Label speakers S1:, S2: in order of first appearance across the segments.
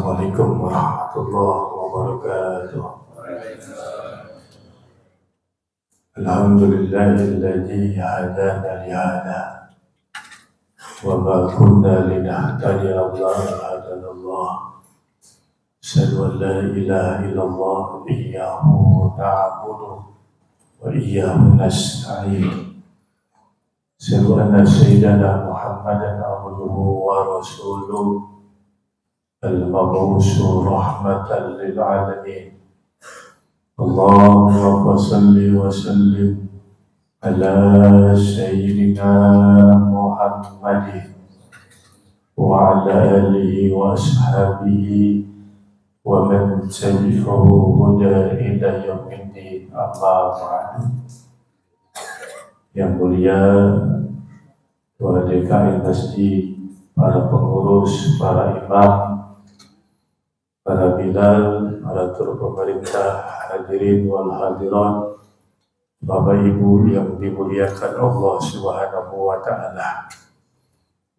S1: Assalamualaikum warahmatullahi wabarakatuh. Alhamdulillahilladzi hadana lihada wa ma kunna linahtadiya laula an hadana Allah. Asyhadu an la ilaha illallah iyyahu na'budu wa iyyahu nasta'in. Asyhadu anna sayyidana Muhammadan abduhu wa rasuluh al-mab'uts rahmatan lil alamin. Allahumma shalli wa sallim ala sayyidina Muhammadin wa ala alihi wa ashabihi wa man tabi'ahu huda ila yaumiddin. Amma ba'du. Yang mulia Ketua DKI Masjid, para pengurus, para imam, para bilal, para tur pemerintah, hadirin wal hadirat, Bapak Ibu yang dimuliakan Allah Subhanahu wa Ta'ala.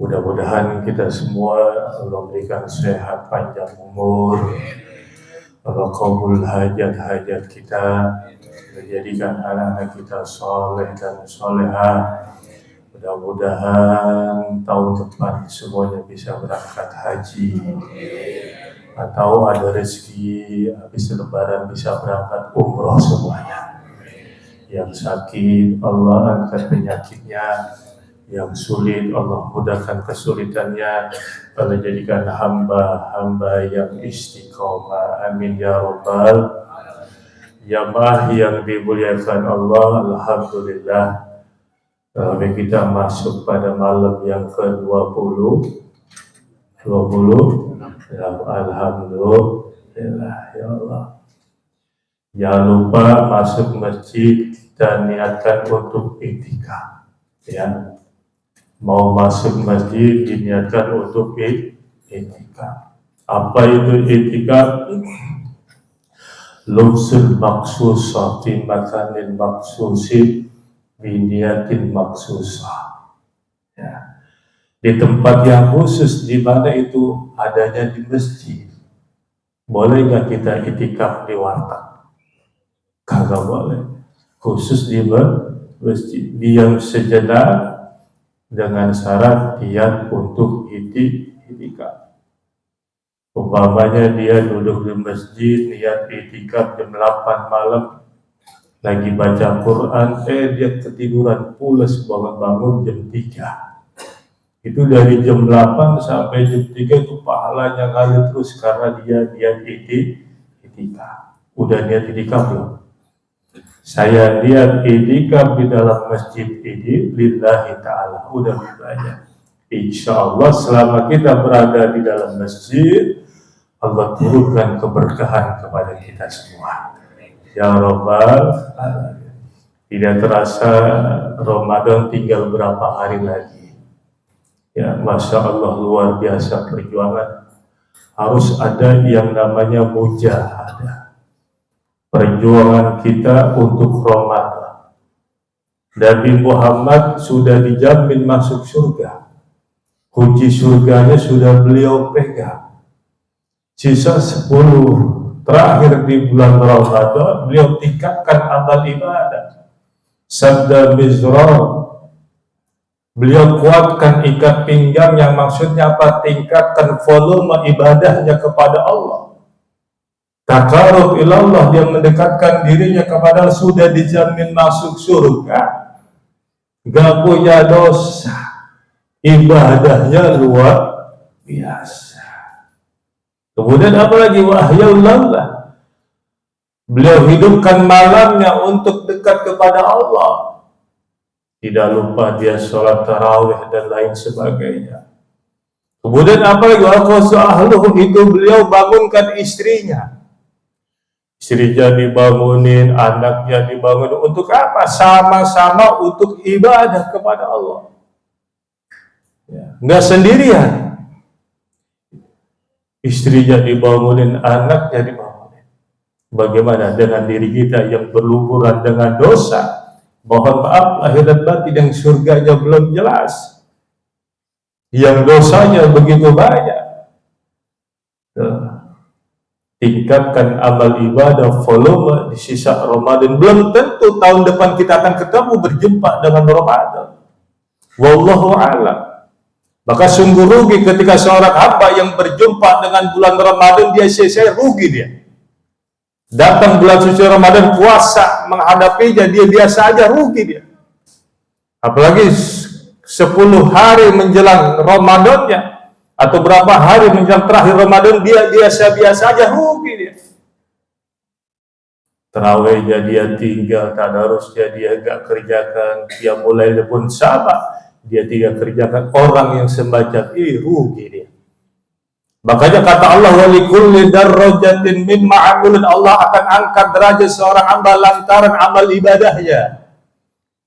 S1: Mudah-mudahan kita semua Allah berikan sehat, panjang umur, Allah kabul hajat-hajat kita, menjadikan anak-anak kita soleh dan solehah. Mudah-mudahan tahun depan semuanya bisa berangkat haji, atau ada rezeki habis lebaran bisa berangkat umroh semuanya. Yang sakit Allah angkat penyakitnya, yang sulit Allah mudahkan kesulitannya, Allah jadikan hamba-hamba yang istiqomah. Amin ya rabbal. Jamaah yang dimuliakan Allah, alhamdulillah kita masuk pada malam yang ke-20. Alhamdulillah ya Allah. Jangan lupa masuk masjid kita niatkan untuk iktikaf. Ya, mau masuk masjid diniatkan untuk iktikaf. Apa itu iktikaf? Lubsul maksusah fi makanin maksusin biniatin maksusah. Ya, di tempat yang khusus, di mana itu adanya di masjid. Boleh nggak kita itikaf di warteg? Kagak boleh. Khusus di masjid. Diam sejenak dengan syarat niat untuk itikaf. Umpamanya dia duduk di masjid niat itikaf jam 8 malam, lagi baca Quran, dia ketiduran pules, bangun jam 3. Itu dari jam 8 sampai jam 3 itu pahalanya ngalir terus karena dia itikaf. Udah niat itikaf belum? Saya niat itikaf di dalam masjid ini lillahi ta'ala. Udah banyak. Insya Allah selama kita berada di dalam masjid, Allah turunkan keberkahan kepada kita semua. Ya Rabbal alamin. Tidak terasa Ramadan tinggal berapa hari lagi. Ya, Masya Allah, luar biasa perjuangan. Harus ada yang namanya mujahadah. Perjuangan kita untuk Ramadan. Nabi Muhammad sudah dijamin masuk surga. Kunci surganya sudah beliau pegang. Sisa 10 terakhir di bulan Ramadan, beliau tingkatkan amal ibadah. Sabda Mizrar, beliau kuatkan ikat pinggang, yang maksudnya apa? Tingkatkan volume ibadahnya kepada Allah. Taqarrub ilallah, dia mendekatkan dirinya kepada Allah, sudah dijamin masuk surga. Gak punya dosa. Ibadahnya luar biasa. Kemudian apalagi wahyaul lallah. Beliau hidupkan malamnya untuk dekat kepada Allah. Tidak lupa dia sholat tarawih dan lain sebagainya. Kemudian apalagi waqasu'ahluhu, itu beliau bangunkan istrinya. Istrinya dibangunin, anaknya dibangun. Untuk apa? Sama-sama untuk ibadah kepada Allah. Ya, nggak sendirian. Istrinya dibangunin, anaknya dibangunin. Bagaimana dengan diri kita yang berlumuran dengan dosa? Mohon maaf lahir dan batin, yang surganya belum jelas, yang dosanya begitu banyak. tingkatkan amal ibadah volume di sisa Ramadan. Belum tentu tahun depan kita akan ketemu berjumpa dengan Ramadan. Wallahu a'lam. Maka sungguh rugi ketika seorang hamba yang berjumpa dengan bulan Ramadan dia sia-sia, rugi dia. Datang bulan suci Ramadan puasa menghadapinya dia biasa aja, rugi dia. Apalagi 10 hari menjelang Ramadannya atau berapa hari menjelang terakhir Ramadan dia biasa-biasa aja, rugi dia. Tarawihnya dia tinggal, tadarusnya dia enggak kerjakan, dia mulai pun sama, dia tidak kerjakan. Orang yang semacam ini rugi dia. Makanya kata Allah, wa likulli darrajatin mimma 'amilun, Allah akan angkat derajat seorang hamba lantaran amal ibadahnya.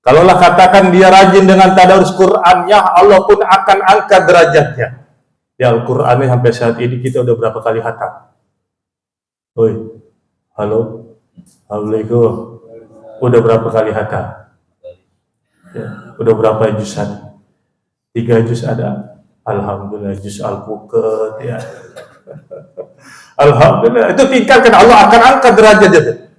S1: Kalaulah katakan dia rajin dengan tadarus Qur'annya, Allah pun akan angkat derajatnya. Di Al-Qur'annya sampai saat ini kita udah berapa kali khatam? Oi, halo, assalamualaikum. Udah berapa kali khatam? Ya, udah berapa juz ada? 3 juz ada. Alhamdulillah, juz Al-Fuqat ya. Alhamdulillah, itu tingkatkan, Allah akan angkat derajatnya.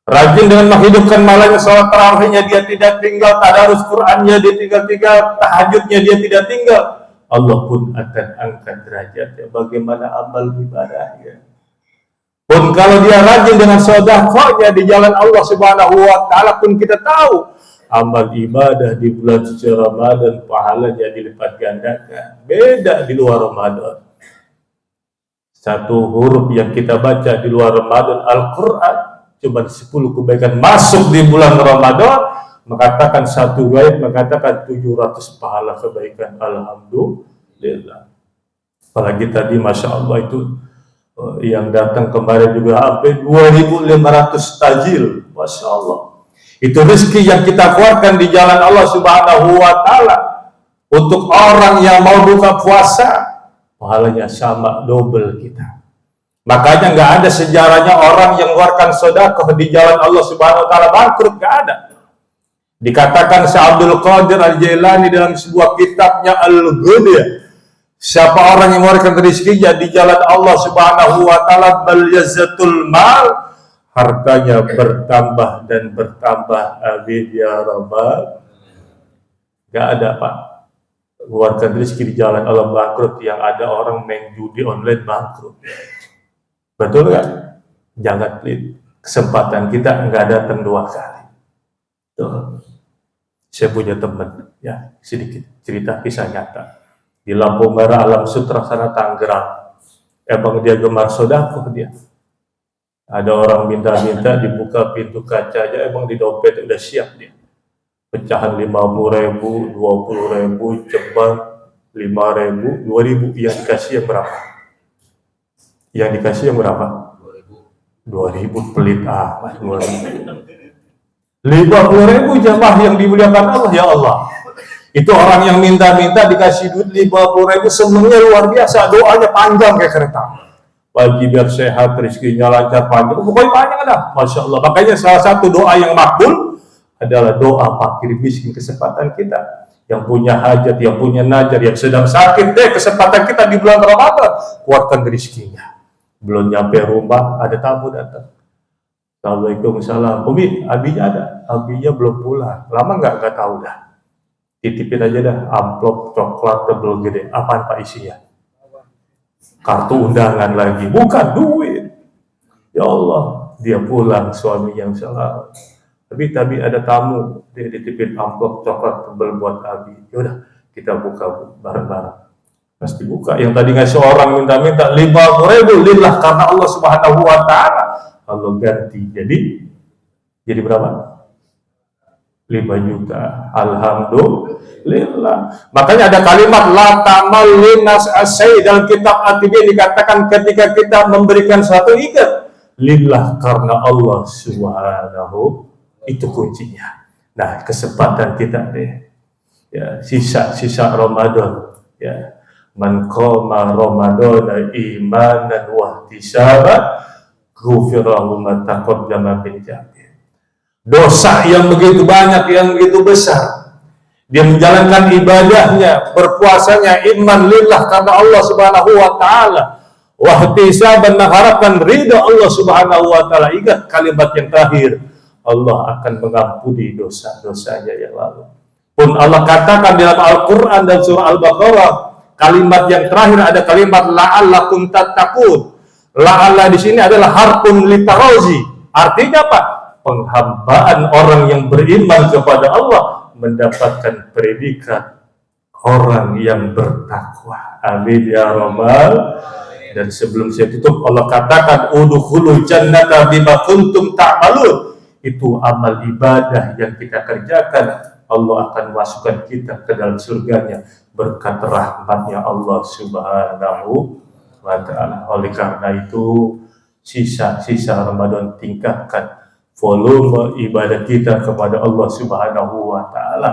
S1: Rajin dengan menghidupkan malamnya, sholat tarawihnya dia tidak tinggal, tadarus Qur'annya dia tinggal, tahajudnya dia tidak tinggal, Allah pun akan angkat derajatnya. Bagaimana amal ibadahnya? Pun kalau dia rajin dengan sedekahnya di jalan Allah Subhanahu wa taala, pun kita tahu amal ibadah di bulan suci Ramadan pahalanya dilipat gandakan. Beda di luar Ramadan. Satu huruf yang kita baca di luar Ramadan Al-Qur'an, cuma 10 kebaikan masuk di bulan Ramadan, mengatakan satu riwayat mengatakan 700 pahala kebaikan. Alhamdulillah. Apalagi tadi Masya Allah itu yang datang kemarin juga sampai 2.500 tajil. Masya Allah. Itu rezeki yang kita keluarkan di jalan Allah Subhanahu wa taala untuk orang yang mau buka puasa, pahalanya sama double kita. Makanya nggak ada sejarahnya orang yang mengeluarkan sedekah di jalan Allah Subhanahu wa taala bangkrut, nggak ada. Dikatakan Syekh Abdul Qadir Al-Jailani dalam sebuah kitabnya Al-Ghudiyah, siapa orang yang mengeluarkan rezekinya di jalan Allah Subhanahu wa taala, bal yazzatul mal, hartanya bertambah dan bertambah. Amin ya rabbal. Gak ada Pak keluarkan rezeki di jalan Allah bangkrut. Yang ada orang main judi online bangkrut. Betul kan? Jangan pelit. Kesempatan kita nggak datang 2 kali. Tuh. Saya punya teman, ya sedikit cerita kisah nyata di Lampung Merah Alam Sutra sana Tangerang. Emang dia gemar sedekah dia. Ada orang minta-minta dibuka pintu kacanya, emang di dompet udah siap dia. Pecahan 50.000, 20.000, ceban 5.000, 2.000. Yang dikasih yang berapa? Yang dikasih yang berapa? 2.000. Pelit amat. 50.000 jamaah yang dimuliakan Allah, ya Allah. Itu orang yang minta-minta dikasih duit 50.000, senangnya luar biasa, doanya panjang kayak kereta. Bagi biar sehat, rezekinya lancar, panjang, pokoknya panjang ada. Masya Allah. Makanya salah satu doa yang makbul adalah doa fakir miskin. Kesempatan kita yang punya hajat, yang punya najar, yang sedang sakit, kesempatan kita di bulan Ramadan, kuatkan rezekinya. Belum nyampe rumah, ada tamu datang. Assalamualaikum, salam. Umi, abinya ada? Abinya belum pulang. Lama nggak tahu dah. Titipin aja dah, amplop coklat tebel gede. Apaan Pak isinya? Kartu undangan lagi, bukan duit. Ya Allah, dia pulang, suami yang salah. Tapi ada tamu, dia dititipin amplop coklat tebel buat abi. Yaudah, kita buka bareng-bareng. Pas dibuka, yang tadi ngasih orang minta-minta 50.000 lillah karena Allah Subhanahu wa taala, Allah ganti jadi berapa? 5 juta. Alhamdulillah. Makanya ada kalimat la tamal linas asai dalam kitab At-Tibyan, dikatakan ketika kita memberikan suatu ikat lillah karena Allah Subhanahu, itu kuncinya. Nah, kesempatan kita deh. Ya, sisa Ramadan ya. Man qama Ramadana imanan wa ihtisaban ghufirahu ma taqaddama min dhanbihi. Dosa yang begitu banyak, yang begitu besar, dia menjalankan ibadahnya, berpuasanya, iman lillah karena Allah Subhanahu wa taala, wahtisaban, mengharapkan ridha Allah Subhanahu wa taala. Ingat kalimat yang terakhir, Allah akan mengampuni dosa-dosanya yang lalu. Pun Allah katakan dalam Al-Qur'an dan surah Al-Baqarah, kalimat yang terakhir ada kalimat la'allakum tattaqun. La'alla di sini adalah harfun litarazi. Artinya apa? Penghambaan orang yang beriman kepada Allah mendapatkan predikat orang yang bertakwa. Amin ya rabbal. Dan sebelum saya tutup, Allah katakan udkhulul jannata bima kuntum ta'malun. Itu amal ibadah yang kita kerjakan, Allah akan masukkan kita ke dalam surganya berkat rahmatnya Allah Subhanahu wa ta'ala. Oleh karena itu, sisa-sisa Ramadan tingkatkan volume ibadah kita kepada Allah Subhanahu wa ta'ala.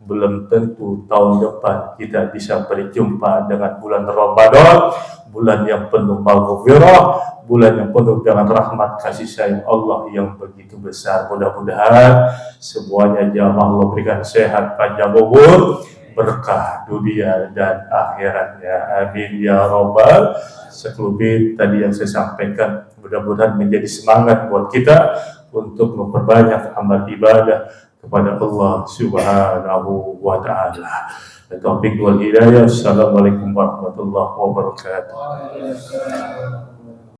S1: Belum tentu tahun depan kita bisa berjumpa dengan bulan Ramadan, bulan yang penuh maghfirah, bulan yang penuh dengan rahmat kasih sayang Allah yang begitu besar. Mudah-mudahan semuanya jamaah Allah berikan sehat, panjang umur, berkah dunia dan akhiratnya. Amin ya rabbal. Sekelumit tadi yang saya sampaikan mudah-mudahan menjadi semangat buat kita untuk memperbanyak amal ibadah kepada Allah Subhanahu wa ta'ala. Taufiq wal hidayah. Assalamualaikum warahmatullahi wabarakatuh.